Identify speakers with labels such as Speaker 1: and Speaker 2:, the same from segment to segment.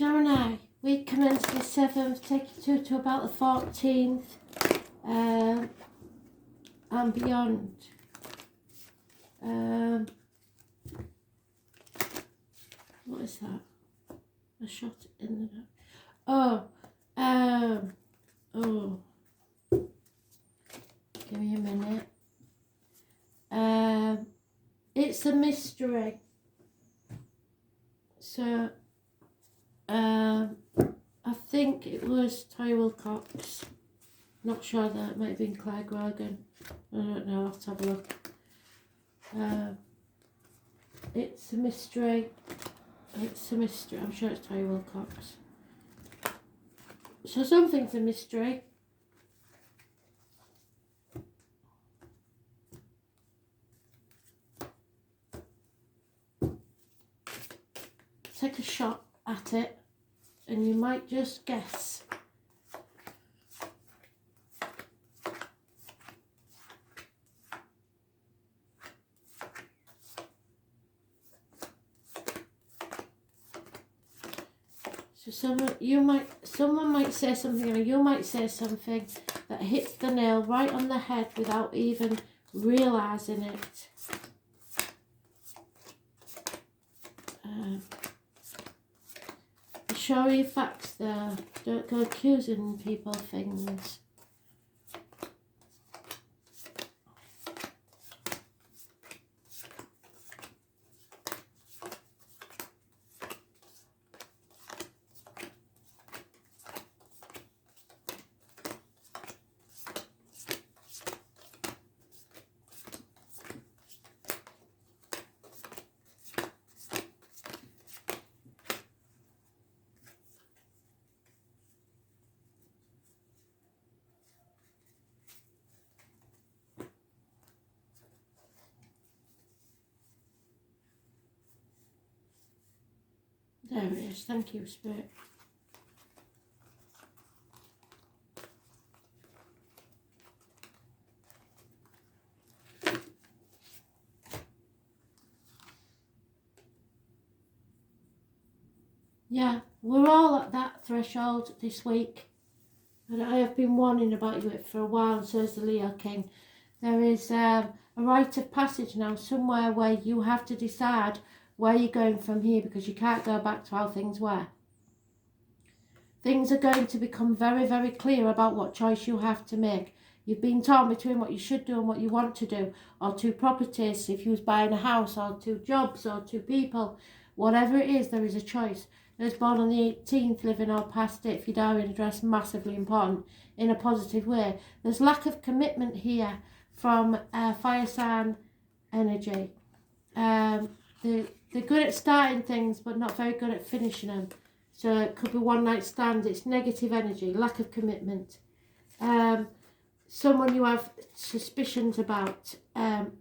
Speaker 1: Gemini, week commenced the 7th, take you to about the 14th, and beyond. What is that? A shot in the... Oh, give me a minute. It's a mystery. So, I think it was Ty Wilcox. Not sure, that it might have been Claire Grogan. I don't know, I'll have to have a look. It's a mystery. It's a mystery. I'm sure it's Ty Wilcox. So something's a mystery. Take a shot at it and you might just guess. So someone might say something, or you might say something that hits the nail right on the head without even realising it. Show you facts there. Don't go accusing people of things. There it is. Thank you, Spirit. Yeah, we're all at that threshold this week. And I have been warning about it for a while, and so is the Leo King. There is a rite of passage now, somewhere where you have to decide where you're going from here, because you can't go back to how things were. Things are going to become very, very clear about what choice you have to make. You've been torn between what you should do and what you want to do, or two properties, if you was buying a house, or two jobs, or two people. Whatever it is, there is a choice. Those born on the 18th, living or past it, if your diary address, massively important in a positive way. There's lack of commitment here from fire sign energy. They're good at starting things, but not very good at finishing them. So it could be one night stand. It's negative energy, lack of commitment. Someone you have suspicions about.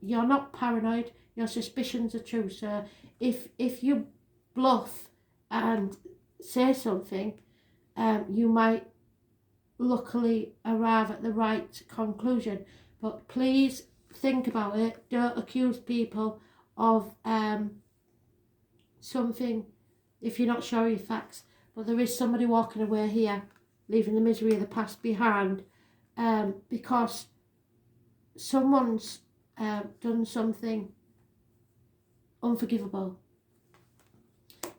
Speaker 1: You're not paranoid. Your suspicions are true. So if you bluff and say something, you might luckily arrive at the right conclusion. But please think about it. Don't accuse people of something if you're not sure of your facts. But there is somebody walking away here, leaving the misery of the past behind, because someone's done something unforgivable.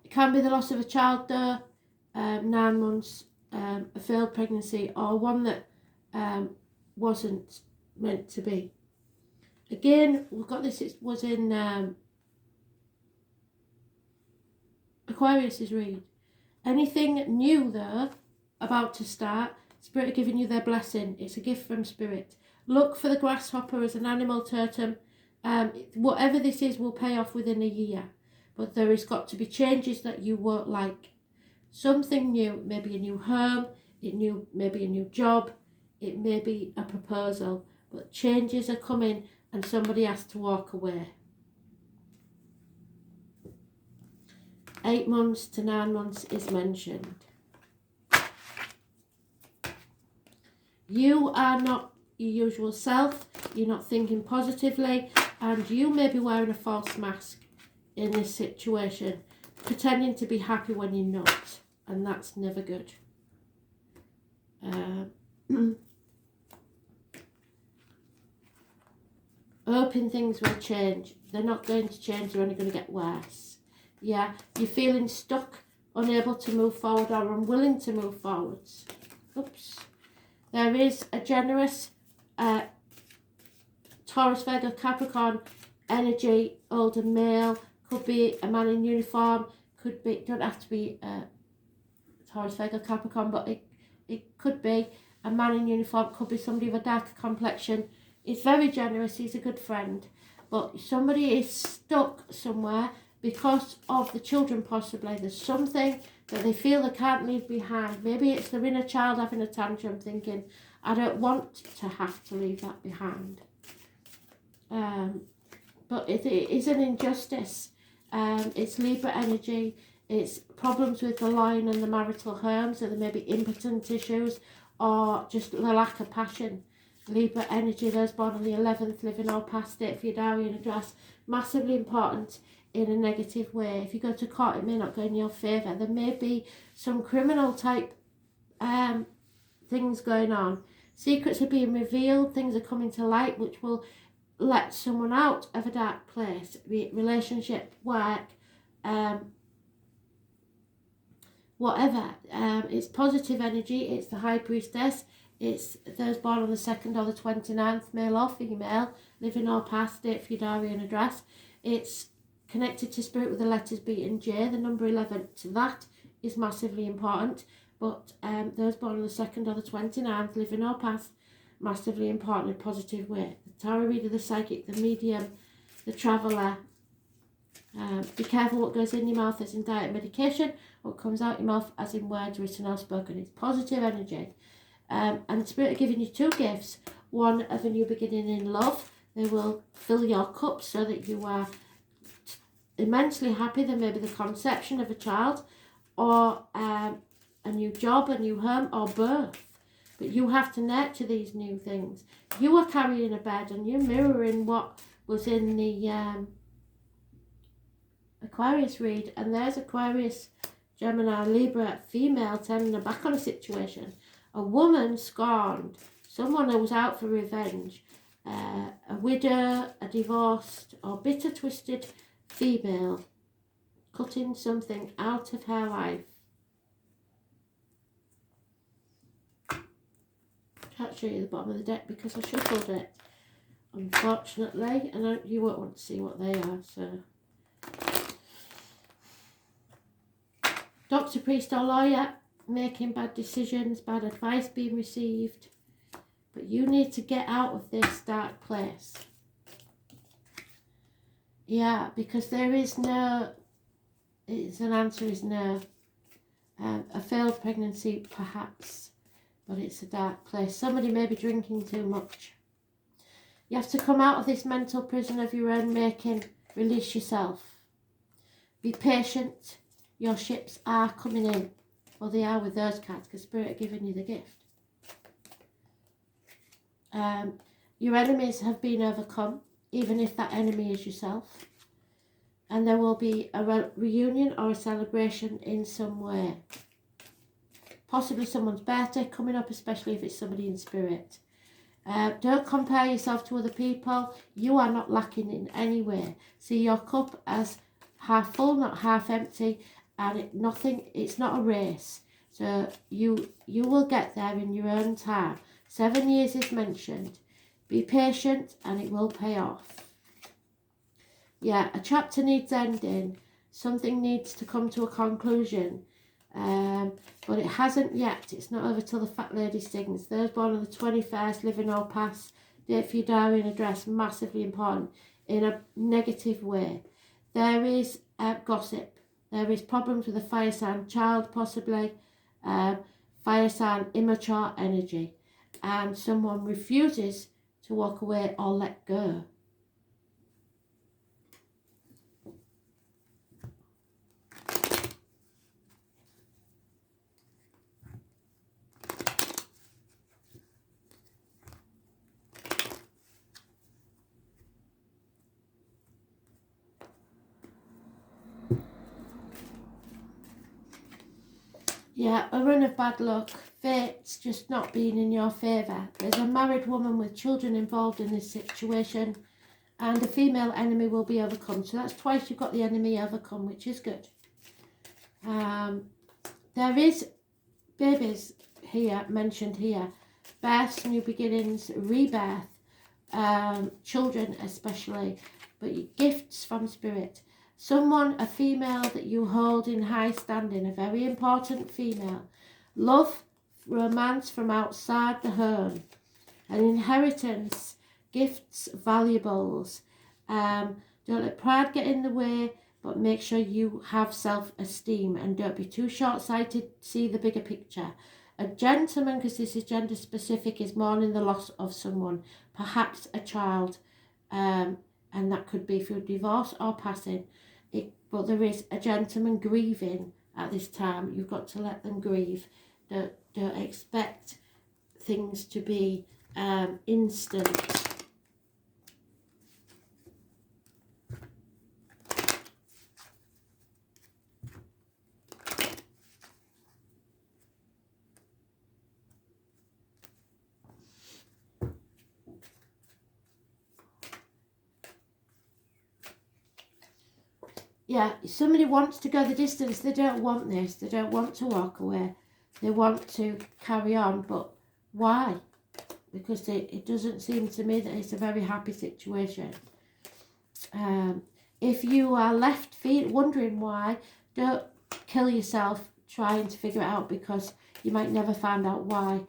Speaker 1: It can be the loss of a child though, 9 months, a failed pregnancy, or one that wasn't meant to be. Again, we've got this, it was in Aquarius's read. Anything new though, about to start, Spirit are giving you their blessing. It's a gift from Spirit. Look for the grasshopper as an animal totem. Whatever this is will pay off within a year. But there has got to be changes that you won't like. Something new, maybe a new home, maybe a new job, it may be a proposal. But changes are coming and somebody has to walk away. 8 months to 9 months is mentioned. You are not your usual self, you're not thinking positively, and you may be wearing a false mask in this situation, pretending to be happy when you're not. and that's never good. Hoping things will change. They're not going to change, they're only going to get worse. Yeah, you're feeling stuck, unable to move forward or unwilling to move forwards. Oops. There is a generous Taurus, Virgo, Capricorn energy, older male, could be a man in uniform, could be, don't have to be Taurus, Virgo, Capricorn, but it could be a man in uniform, could be somebody with a darker complexion. He's very generous, he's a good friend, but somebody is stuck somewhere because of the children possibly. There's something that they feel they can't leave behind. Maybe it's their inner child having a tantrum thinking, I don't want to have to leave that behind. But it is an injustice. It's Libra energy. It's problems with the line and the marital home, so there may be impotent issues or just the lack of passion. Libra energy, those born on the 11th, living or past date for your diary and address, massively important in a negative way. If you go to court, it may not go in your favour. There may be some criminal type things going on. Secrets are being revealed, things are coming to light which will let someone out of a dark place, be it relationship, work, whatever. It's positive energy, it's the High Priestess, it's those born on the 2nd or the 29th, male or female, living or past date for your diary and address. It's connected to spirit with the letters B and J, the number 11, to that is massively important. But those born on the 2nd or the 29th, living or past, massively important in a positive way. The tarot reader, the psychic, the medium, the traveller. Be careful what goes in your mouth as in diet medication, what comes out your mouth as in words written or spoken. It's positive energy. And Spirit are giving you two gifts. One of a new beginning in love. They will fill your cup so that you are immensely happy. There may be the conception of a child or a new job, a new home, or birth. But you have to nurture these new things. You are carrying a burden. You're mirroring what was in the Aquarius read. And there's Aquarius, Gemini, Libra, female turning her back on a situation. A woman scorned. Someone who was out for revenge. A widow, a divorced or bitter, twisted female cutting something out of her life. Can't show you the bottom of the deck because I shuffled it, unfortunately, and you won't want to see what they are. So, doctor, priest or lawyer, making bad decisions, bad advice being received, but you need to get out of this dark place. Yeah, because there is no, an answer is no. A failed pregnancy, perhaps. But it's a dark place. Somebody may be drinking too much. You have to come out of this mental prison of your own making. Release yourself. Be patient. Your ships are coming in. Well, they are with those cards because Spirit are giving you the gift. Your enemies have been overcome, even if that enemy is yourself. And there will be a reunion or a celebration in some way. Possibly someone's birthday coming up, especially if it's somebody in spirit. Don't compare yourself to other people. You are not lacking in any way. See your cup as half full, not half empty, and it's not a race. So you will get there in your own time. 7 years is mentioned. Be patient and it will pay off. Yeah, a chapter needs ending. Something needs to come to a conclusion. But it hasn't yet. It's not over till the fat lady sings. Those born on the 21st, living or past, date for your diary and address, massively important in a negative way. There is gossip. There is problems with a fire sign child, possibly. Fire sign immature energy. And someone refuses to walk away or let go. Yeah, a run of bad luck. Fate's just not being in your favour. There's a married woman with children involved in this situation, and a female enemy will be overcome. So that's twice you've got the enemy overcome, which is good. There is babies here, mentioned here. Births, new beginnings, rebirth, children especially, but gifts from spirit. Someone, a female that you hold in high standing, a very important female. Love, romance from outside the home. An inheritance, gifts, valuables. Don't let pride get in the way, but make sure you have self-esteem and don't be too short-sighted. See the bigger picture. A gentleman, because this is gender specific, is mourning the loss of someone, perhaps a child, and that could be through divorce or passing. But there is a gentleman grieving at this time. You've got to let them grieve. Don't expect things to be instant. Yeah, somebody wants to go the distance. They don't want this. They don't want to walk away. They want to carry on. But why? Because it doesn't seem to me that it's a very happy situation. If you are left wondering why, don't kill yourself trying to figure it out, because you might never find out why.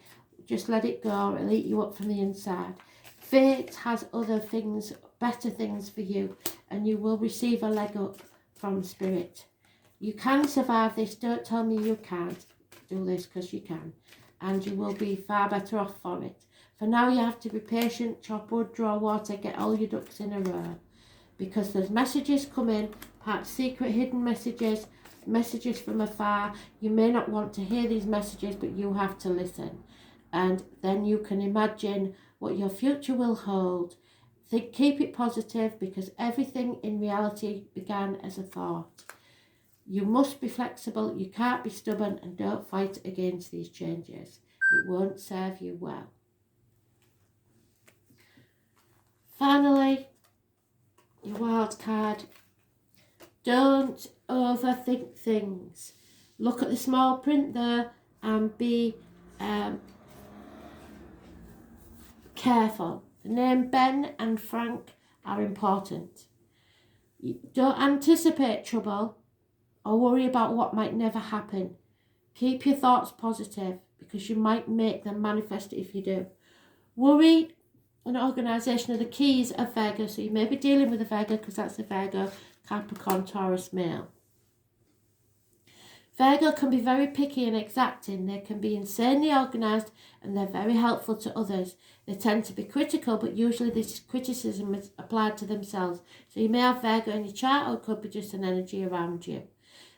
Speaker 1: Just let it go. It'll eat you up from the inside. Fate has other things, better things for you, and you will receive a leg up from spirit. You can survive this. Don't tell me you can't do this, because you can, and you will be far better off for it. For now, you have to be patient, chop wood, draw water, get all your ducks in a row, because there's messages coming, perhaps secret hidden messages, messages from afar. You may not want to hear these messages, but you have to listen, and then you can imagine what your future will hold. Keep it positive, because everything in reality began as a thought. You must be flexible, you can't be stubborn, and don't fight against these changes. It won't serve you well. Finally, your wild card. Don't overthink things. Look at the small print there and be careful. The name Ben and Frank are important. Don't anticipate trouble or worry about what might never happen. Keep your thoughts positive, because you might make them manifest if you do. Worry and organisation are the keys of Virgo, so you may be dealing with a Virgo, because that's a Virgo, Capricorn, Taurus male. Virgo can be very picky and exacting. They can be insanely organised, and they're very helpful to others. They tend to be critical, but usually this criticism is applied to themselves. So you may have Virgo in your chart, or it could be just an energy around you.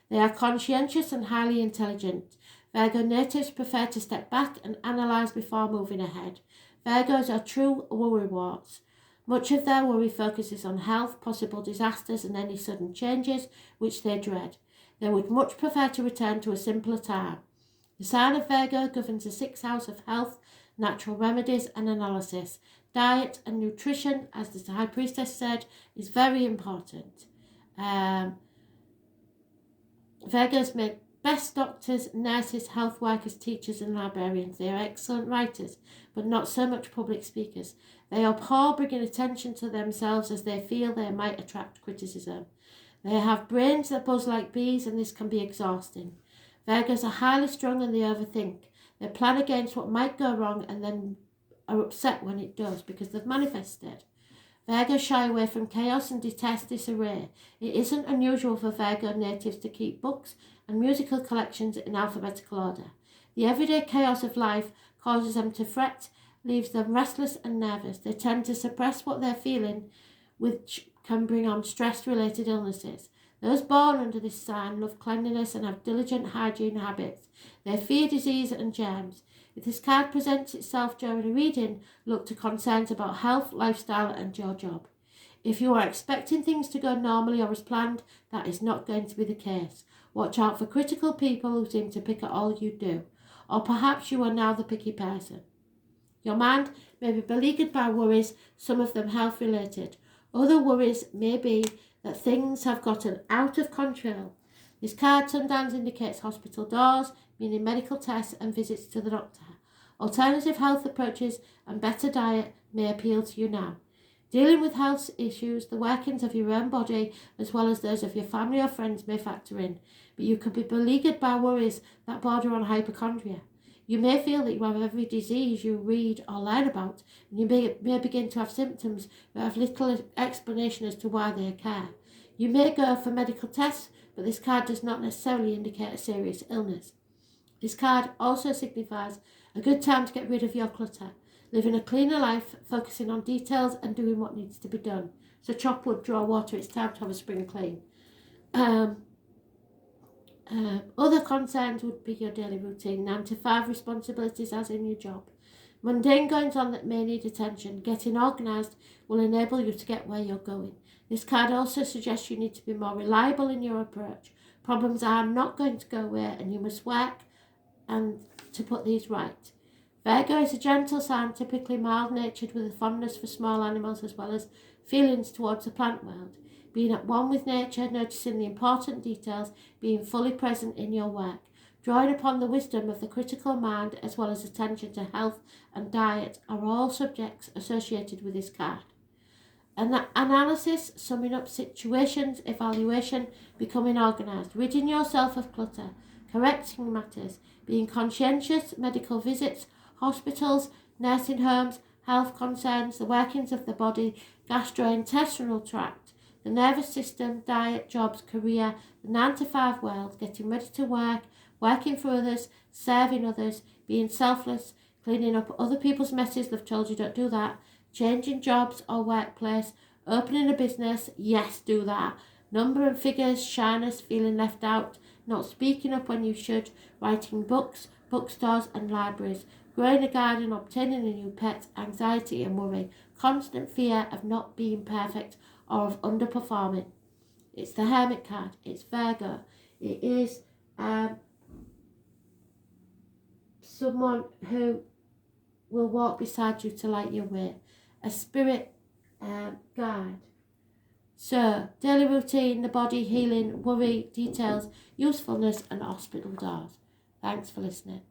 Speaker 1: They are conscientious and highly intelligent. Virgo natives prefer to step back and analyse before moving ahead. Virgos are true worrywarts. Much of their worry focuses on health, possible disasters, and any sudden changes which they dread. They would much prefer to return to a simpler time. The sign of Virgo governs the 6th house of health, natural remedies, and analysis. Diet and nutrition, as the High Priestess said, is very important. Virgos make best doctors, nurses, health workers, teachers, and librarians. They are excellent writers, but not so much public speakers. They abhor bringing attention to themselves, as they feel they might attract criticism. They have brains that buzz like bees, and this can be exhausting. Virgos are highly strung and they overthink. They plan against what might go wrong and then are upset when it does, because they've manifested. Virgos shy away from chaos and detest disarray. It isn't unusual for Virgo natives to keep books and musical collections in alphabetical order. The everyday chaos of life causes them to fret, leaves them restless and nervous. They tend to suppress what they're feeling, which can bring on stress-related illnesses. Those born under this sign love cleanliness and have diligent hygiene habits. They fear disease and germs. If this card presents itself during a reading, look to concerns about health, lifestyle, and your job. If you are expecting things to go normally or as planned, that is not going to be the case. Watch out for critical people who seem to pick at all you do. Or perhaps you are now the picky person. Your mind may be beleaguered by worries, some of them health-related. Other worries may be that things have gotten out of control. This card sometimes indicates hospital doors, meaning medical tests and visits to the doctor. Alternative health approaches and better diet may appeal to you now. Dealing with health issues, the workings of your own body, as well as those of your family or friends, may factor in, but you could be beleaguered by worries that border on hypochondria. You may feel that you have every disease you read or learn about, and you may begin to have symptoms but have little explanation as to why they occur. You may go for medical tests, but this card does not necessarily indicate a serious illness. This card also signifies a good time to get rid of your clutter, living a cleaner life, focusing on details and doing what needs to be done. So chop wood, draw water, it's time to have a spring clean. Other concerns would be your daily routine, 9 to 5 responsibilities as in your job. Mundane goings on that may need attention. Getting organised will enable you to get where you're going. This card also suggests you need to be more reliable in your approach. Problems are not going to go away and you must work and to put these right. Virgo is a gentle sign, typically mild-natured with a fondness for small animals as well as feelings towards the plant world. Being at one with nature, noticing the important details, being fully present in your work, drawing upon the wisdom of the critical mind as well as attention to health and diet are all subjects associated with this card. Analysis, summing up situations, evaluation, becoming organised, ridding yourself of clutter, correcting matters, being conscientious, medical visits, hospitals, nursing homes, health concerns, the workings of the body, gastrointestinal tract, the nervous system, diet, jobs, career, the 9 to 5 world, getting ready to work, working for others, serving others, being selfless, cleaning up other people's messes, they've told you don't do that, changing jobs or workplace, opening a business, yes, do that, number and figures, shyness, feeling left out, not speaking up when you should, writing books, bookstores and libraries, growing a garden, obtaining a new pet, anxiety and worry, constant fear of not being perfect or of underperforming. It's the Hermit card. It's Virgo. It is someone who will walk beside you to light your way. A spirit guide. So, daily routine, the body, healing, worry, details, usefulness and hospital doors. Thanks for listening.